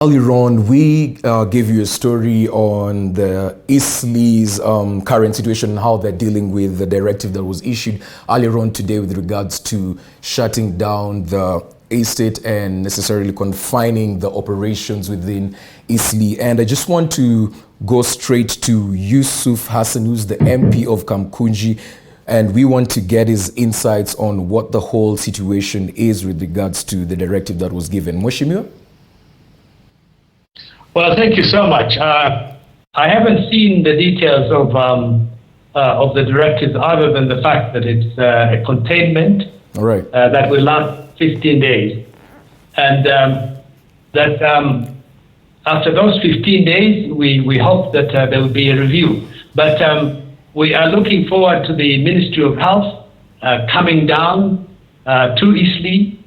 Earlier on, we gave you a story on the Eastleigh's current situation and how they're dealing with the directive that was issued earlier on today with regards to shutting down the estate and necessarily confining the operations within Eastleigh. And I just want to go straight to Yusuf Hassan, who's the MP of Kamkunji, and we want to get his insights on what the whole situation is with regards to the directive that was given. Mheshimiwa? Well, thank you so much. I haven't seen the details of the directives other than the fact that it's a containment that will last 15 days. And that after those 15 days, we hope that there will be a review. But we are looking forward to the Ministry of Health coming down to Eastleigh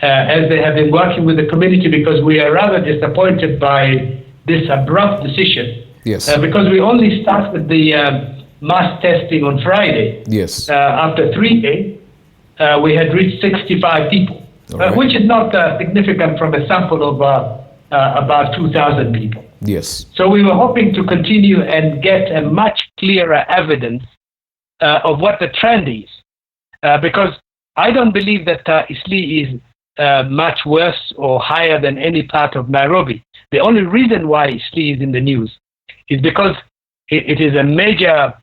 as they have been working with the community, because we are rather disappointed by this abrupt decision. Yes. Because we only started the mass testing on Friday. Yes. After 3 days, we had reached 65 people, which is not significant from a sample of about 2,000 people. Yes. So we were hoping to continue and get a much clearer evidence of what the trend is, because I don't believe that Eastleigh is much worse or higher than any part of Nairobi. The only reason why Eastleigh is in the news is because it is a major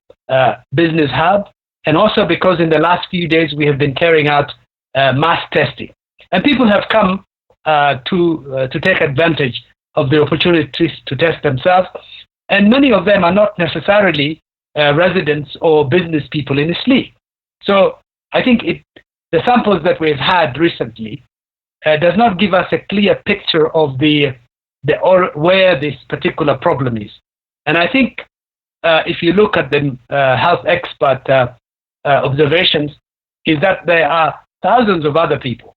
business hub, and also because in the last few days we have been carrying out mass testing. And people have come to take advantage of the opportunities to test themselves. And many of them are not necessarily residents or business people in Eastleigh. So I think the samples that we've had recently does not give us a clear picture of where this particular problem is. And I think if you look at the health expert observations, is that there are thousands of other people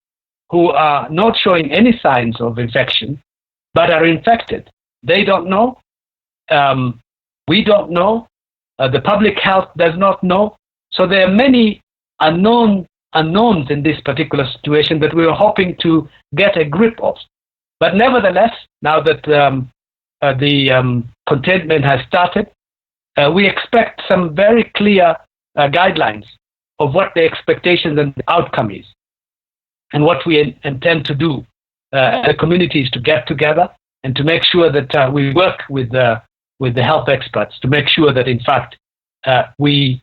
who are not showing any signs of infection, but are infected. They don't know. We don't know. The public health does not know. So there are many unknowns in this particular situation that we were hoping to get a grip of. But nevertheless, now that the containment has started, we expect some very clear guidelines of what the expectations and the outcome is, and what we intend to do as a community is to get together and to make sure that we work with the health experts to make sure that, in fact, we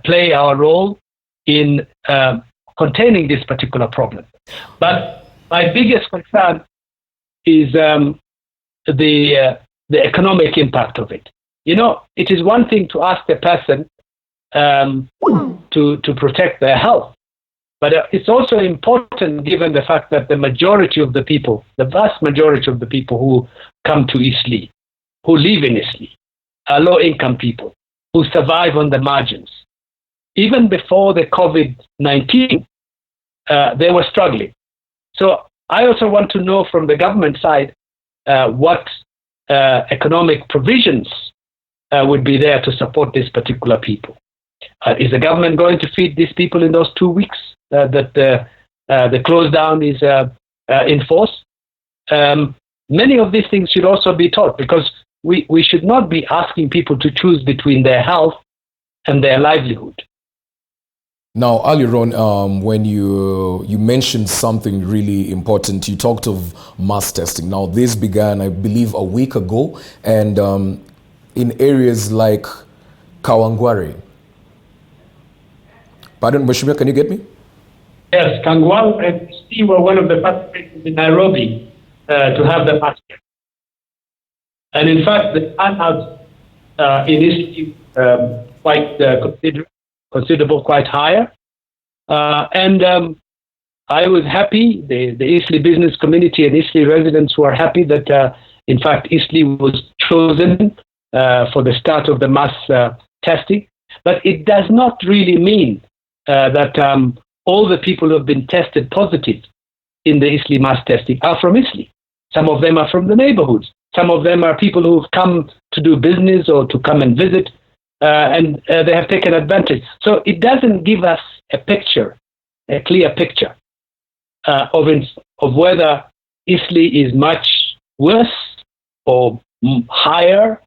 play our role in containing this particular problem. But my biggest concern is the economic impact of it. You know, it is one thing to ask the person to protect their health, but it's also important, given the fact that the majority of the people, the vast majority of the people who come to Eastleigh, who live in Eastleigh, are low-income people who survive on the margins. Even before the COVID-19, they were struggling. So I also want to know from the government side what economic provisions would be there to support these particular people. Is the government going to feed these people in those 2 weeks that the close down is in force? Many of these things should also be taught, because we should not be asking people to choose between their health and their livelihood. Now, earlier on, when you mentioned something really important, you talked of mass testing. Now, this began, I believe, a week ago, and in areas like Kawangware. Pardon, Mheshimiwa, can you get me? Yes, Kawangware and Eastleigh were one of the first places in Nairobi to have the mass testing. And in fact, the turnout in Eastleigh quite considerable, quite higher. And I was happy, the Eastleigh business community and Eastleigh residents were happy that, in fact, Eastleigh was chosen for the start of the mass testing. But it does not really mean that all the people who have been tested positive in the Eastleigh mass testing are from Eastleigh. Some of them are from the neighborhoods. Some of them are people who've come to do business or to come and visit, and they have taken advantage. So it doesn't give us a picture, a clear picture of whether Eastleigh is much worse or higher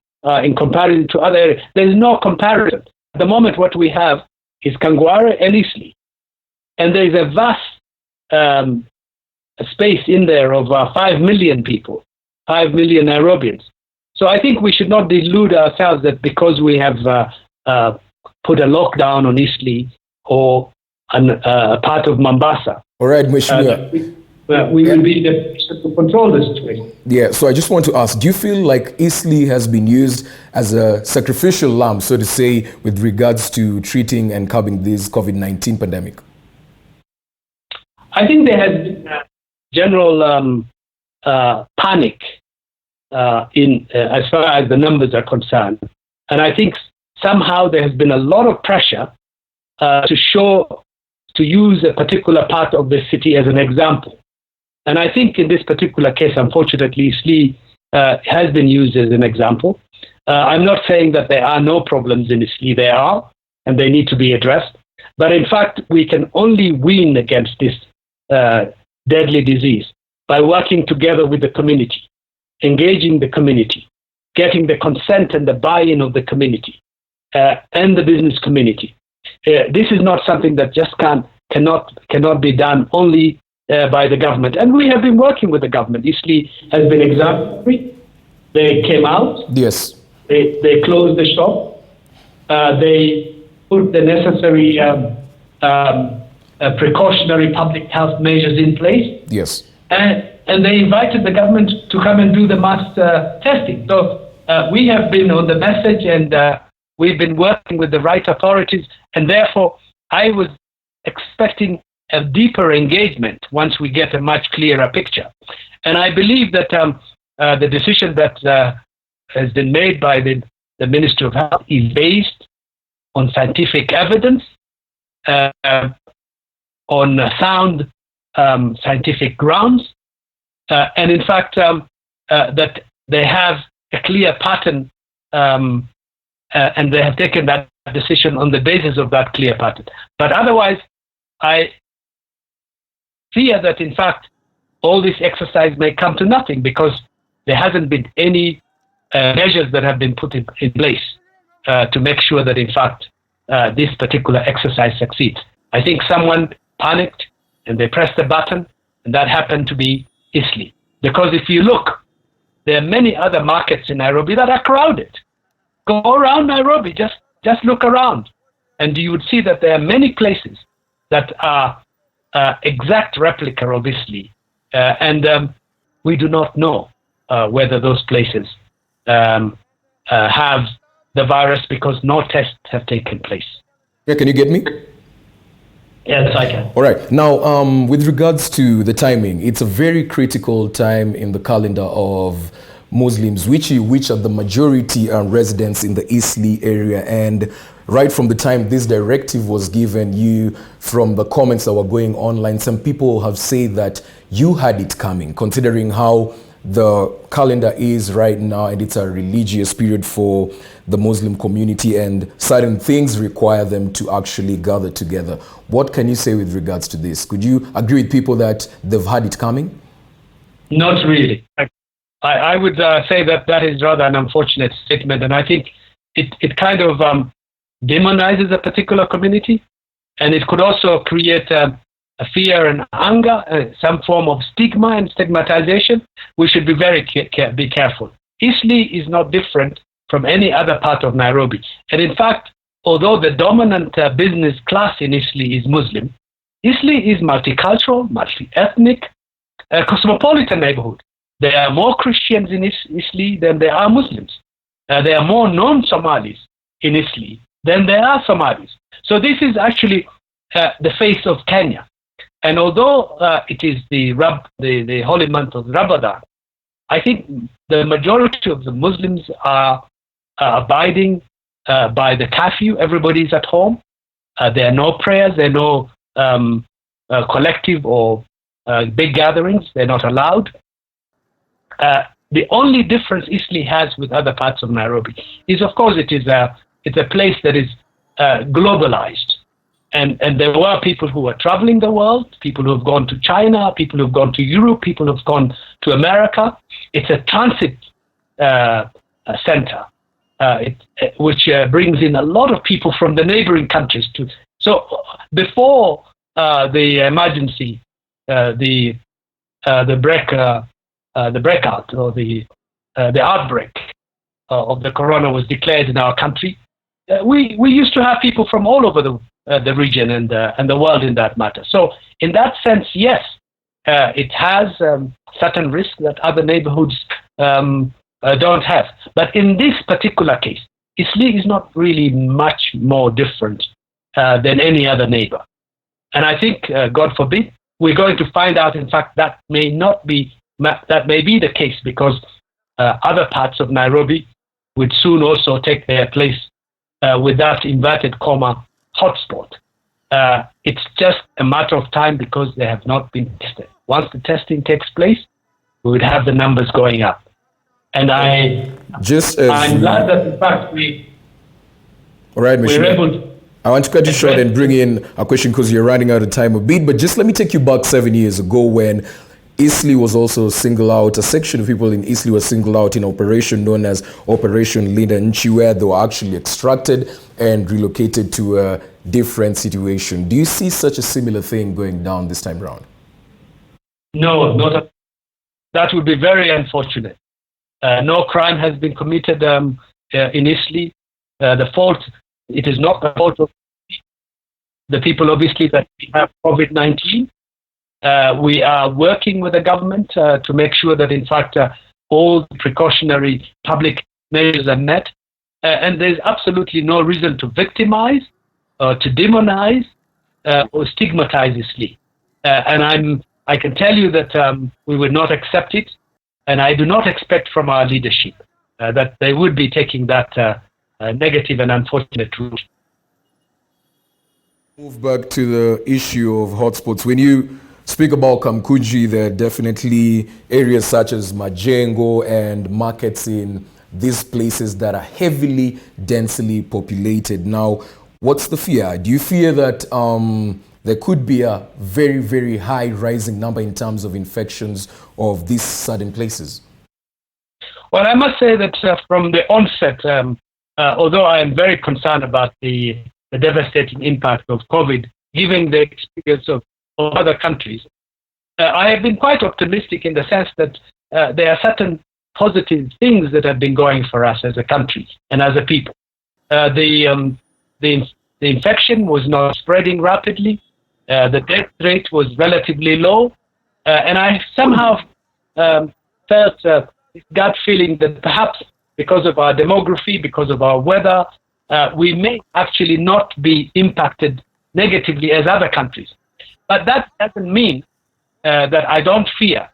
in comparison to other areas. There's no comparison. At the moment, what we have is Kangware and Eastleigh. And there's a vast space in there of 5 million people, 5 million Nairobians. So I think we should not delude ourselves that because we have put a lockdown on Eastleigh or a part of Mombasa. All right, Mheshimiwa. We will be in the position to control the situation. Yeah, so I just want to ask, do you feel like Eastleigh has been used as a sacrificial lamb, so to say, with regards to treating and curbing this COVID-19 pandemic? I think there has been a general panic as far as the numbers are concerned. And I think somehow there has been a lot of pressure to use a particular part of the city as an example. And I think in this particular case, unfortunately, Eastleigh has been used as an example. I'm not saying that there are no problems in Eastleigh. There are, and they need to be addressed. But in fact, we can only win against this deadly disease by working together with the community, engaging the community, getting the consent and the buy-in of the community and the business community. This is not something that just cannot be done only by the government. And we have been working with the government. Eastleigh has been exemplary. They came out. Yes. They closed the shop. They put the necessary precautionary public health measures in place. Yes. And they invited the government to come and do the mass testing. So we have been on the message, and we've been working with the right authorities. And therefore, I was expecting a deeper engagement once we get a much clearer picture. And I believe that the decision that has been made by the Ministry of Health is based on scientific evidence, on sound scientific grounds, and in fact that they have a clear pattern, and they have taken that decision on the basis of that clear pattern. But otherwise, I fear that in fact all this exercise may come to nothing, because there hasn't been any measures that have been put in place to make sure that in fact this particular exercise succeeds. I think someone panicked and they pressed the button, and that happened to be Eastleigh. Because if you look, there are many other markets in Nairobi that are crowded. Go around Nairobi, just look around, and you would see that there are many places that are exact replica of Eastleigh, and we do not know whether those places have the virus because no tests have taken place. Yeah, can you get me? Yes, I can. All right. Now, with regards to the timing, it's a very critical time in the calendar of Muslims, which are the majority residents in the Eastleigh area. And right from the time this directive was given, from the comments that were going online, some people have said that you had it coming, considering how the calendar is right now, and it's a religious period for the Muslim community, and certain things require them to actually gather together. What can you say with regards to this? Could you agree with people that they've had it coming? Not really. I would say that is rather an unfortunate statement, and I think it kind of demonizes a particular community, and it could also create a fear and anger, some form of stigma and stigmatization. We should be very be careful. Eastleigh is not different from any other part of Nairobi. And in fact, although the dominant business class in Eastleigh is Muslim, Eastleigh is multicultural, multi-ethnic, cosmopolitan neighborhood. There are more Christians in Eastleigh than there are Muslims. There are more non-Somalis in Eastleigh than there are Somalis. So this is actually the face of Kenya. And although it is the holy month of Ramadan, I think the majority of the Muslims are abiding by the curfew. Everybody is at home. There are no prayers. There are no collective or big gatherings. They're not allowed. The only difference Eastleigh has with other parts of Nairobi is, of course, it's a place that is globalized. And there were people who were traveling the world, people who have gone to China, people who have gone to Europe, people who have gone to America. It's a transit center, which brings in a lot of people from the neighboring countries. So before the emergency, the breakout or the outbreak of the corona was declared in our country, we used to have people from all over the region and the world in that matter. So in that sense, yes, it has certain risks that other neighborhoods don't have. But in this particular case, Eastleigh is not really much more different than any other neighbor. And I think, God forbid, we're going to find out, in fact, that may be the case, because other parts of Nairobi would soon also take their place with that inverted comma hotspot. It's just a matter of time because they have not been tested. Once the testing takes place, we would have the numbers going up. And I'm glad that, in fact, we're able to. I want to cut you short and bring in a question because you're running out of time a bit, but just let me take you back 7 years ago when Eastleigh was also singled out, a section of people in Eastleigh was singled out in an operation known as Operation Linda Nchi, where they were actually extracted and relocated to a different situation. Do you see such a similar thing going down this time around? No, that would be very unfortunate. No crime has been committed in Eastleigh. It is not the fault of the people, obviously, that we have COVID-19. We are working with the government to make sure that, in fact, all precautionary public measures are met. And there's absolutely no reason to victimize, to demonize, or stigmatize Eastleigh. And I can tell you that we would not accept it. And I do not expect from our leadership that they would be taking that negative and unfortunate route. Move back to the issue of hotspots. When you speak about Kamkunji, there are definitely areas such as Majengo and markets in these places that are heavily, densely populated. Now, what's the fear? Do you fear that there could be a very, very high rising number in terms of infections of these certain places? Well, I must say that from the onset, although I am very concerned about the devastating impact of COVID, given the experience of other countries, I have been quite optimistic in the sense that there are certain positive things that have been going for us as a country and as a people. The infection was not spreading rapidly. The death rate was relatively low. And I somehow felt gut feeling that perhaps because of our demography, because of our weather, we may actually not be impacted negatively as other countries. But that doesn't mean that I don't fear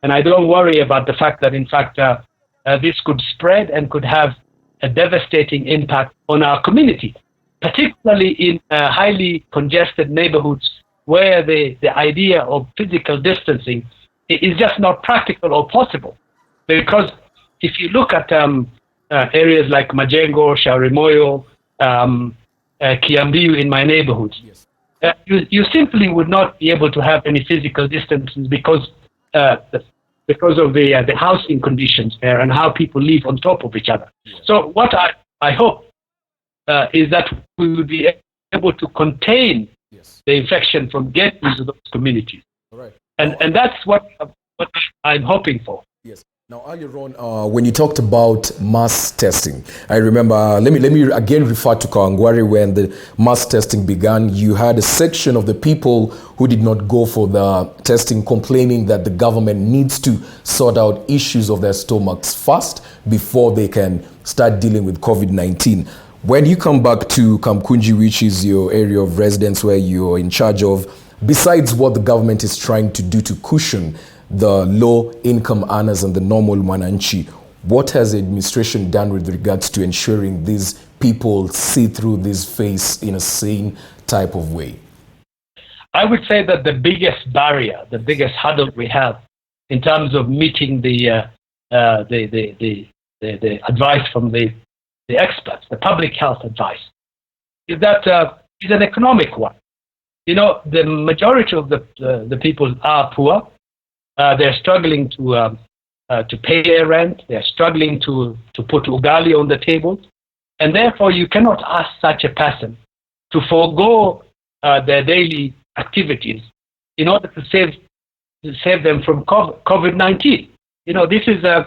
and I don't worry about the fact that, in fact, this could spread and could have a devastating impact on our community, particularly in highly congested neighborhoods where the idea of physical distancing is just not practical or possible. Because if you look at areas like Majengo, Shaurimoyo, Kiambiu in my neighborhoods, yes. You simply would not be able to have any physical distancing because of the housing conditions there and how people live on top of each other. Yes. So what I hope is that we will be able to contain yes. the infection from getting into those communities. All right. And that's what I'm hoping for. Yes. Now, earlier on, when you talked about mass testing, I remember, let me again refer to Kawangware. When the mass testing began, you had a section of the people who did not go for the testing complaining that the government needs to sort out issues of their stomachs first before they can start dealing with COVID-19. When you come back to Kamkunji, which is your area of residence where you're in charge of, besides what the government is trying to do to cushion the low-income earners and the normal Mwananchi, what has the administration done with regards to ensuring these people see through this phase in a sane type of way? I would say that the biggest barrier, the biggest hurdle we have in terms of meeting the advice from the experts, the public health advice, is that is an economic one. the majority of the people are poor. They're struggling to pay their rent. They're struggling to put ugali on the table. And therefore, you cannot ask such a person to forego their daily activities in order to save them from COVID-19. This is a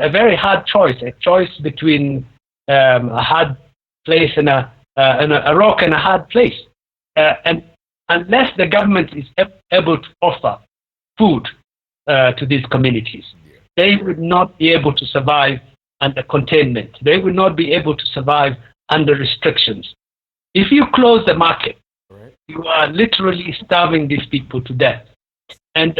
very hard choice, a choice between a hard place and a rock and a hard place. And unless the government is able to offer food to these communities, they would not be able to survive under containment. They would not be able to survive under restrictions. If you close the market, you are literally starving these people to death. And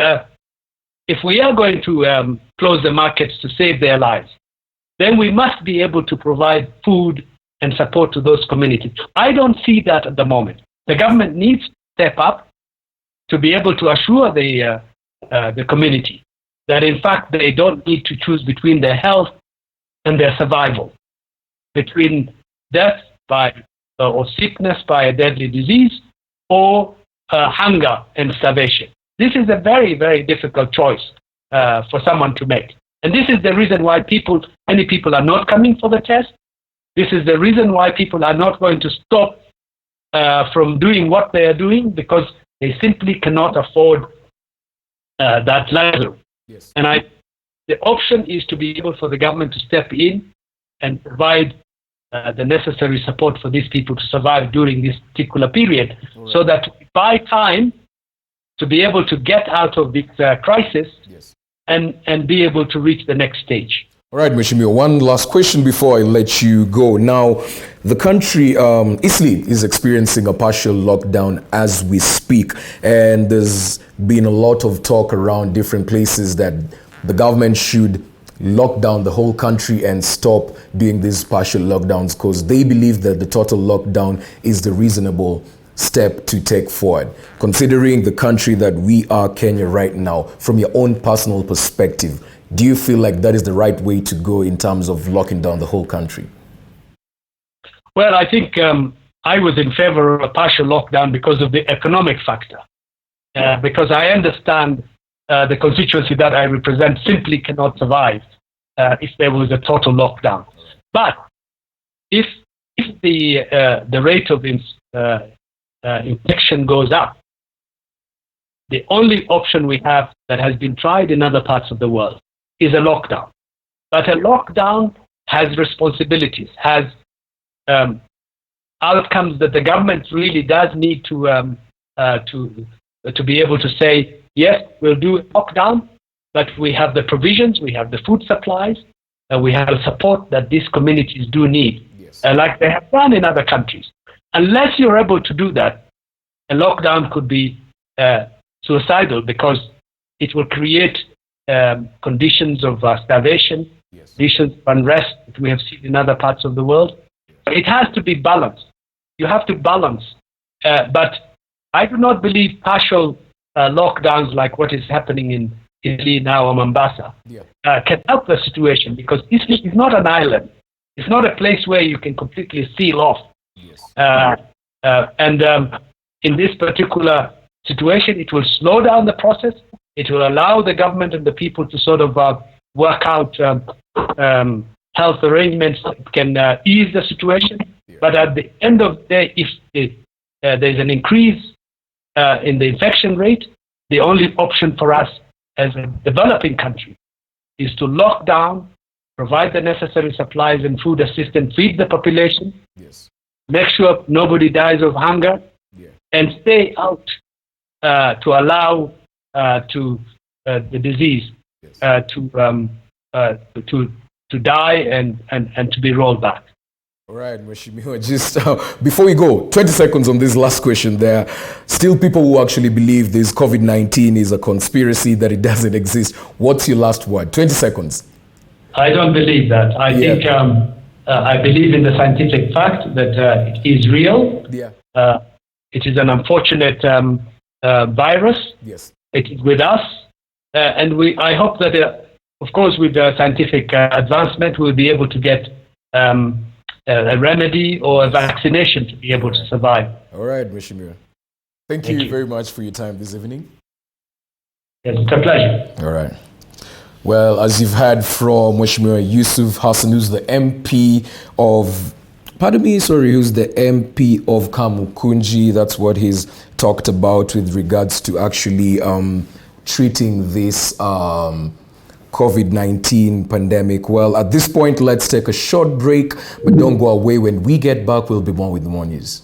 if we are going to close the markets to save their lives, then we must be able to provide food and support to those communities. I don't see that at the moment. The government needs to step up to be able to assure the community that, in fact, they don't need to choose between their health and their survival, between death or sickness by a deadly disease or hunger and starvation. This is a very, very difficult choice for someone to make. And this is the reason why many people are not coming for the test. This is the reason why people are not going to stop from doing what they are doing, because they simply cannot afford that luxury. Yes. And the option is to be able for the government to step in and provide the necessary support for these people to survive during this particular period, so that by time to be able to get out of this crisis and be able to reach the next stage. All right, Mheshimiwa, one last question before I let you go. Now, the country, Eastleigh, is experiencing a partial lockdown as we speak, and there's been a lot of talk around different places that the government should lock down the whole country and stop doing these partial lockdowns, because they believe that the total lockdown is the reasonable step to take forward. Considering the country that we are, Kenya, right now, from your own personal perspective, do you feel like that is the right way to go in terms of locking down the whole country? Well, I think I was in favor of a partial lockdown because of the economic factor. Because I understand the constituency that I represent simply cannot survive if there was a total lockdown. But if the rate of infection goes up, the only option we have that has been tried in other parts of the world is a lockdown. But a lockdown has responsibilities, has outcomes that the government really does need to be able to say, yes, we'll do a lockdown, but we have the provisions, we have the food supplies, and we have the support that these communities do need, like they have done in other countries. Unless you're able to do that, a lockdown could be suicidal, because it will create conditions of starvation, conditions of unrest that we have seen in other parts of the world. It has to be balanced. You have to balance. But I do not believe partial lockdowns like what is happening in Eastleigh now or Mombasa can help the situation, because Eastleigh is not an island. It's not a place where you can completely seal off. In this particular situation, it will slow down the process. It will allow the government and the people to sort of work out health arrangements that can ease the situation. But at the end of the day, if there's an increase in the infection rate, the only option for us as a developing country is to lock down, provide the necessary supplies and food assistance, feed the population, make sure nobody dies of hunger, and stay out to allow the disease to die and to be rolled back. All right, Mheshimiwa, just before we go, 20 seconds on this last question. There are still people who actually believe this COVID-19 is a conspiracy, that it doesn't exist. What's your last word? 20 seconds. I don't believe that. I think I believe in the scientific fact that it is real. It is an unfortunate virus. It is with us. And I hope that, of course, with scientific advancement, we'll be able to get a remedy or a vaccination to be able to survive. All right, Mheshimiwa. Thank you very much for your time this evening. Yes, it's a pleasure. All right. Well, as you've heard from Mheshimiwa Yusuf Hassan, who's the MP of, who's the MP of Kamkunji. That's what he's talked about with regards to actually treating this COVID-19 pandemic. Well, at this point, let's take a short break, but don't go away. When we get back, we'll be more with more news.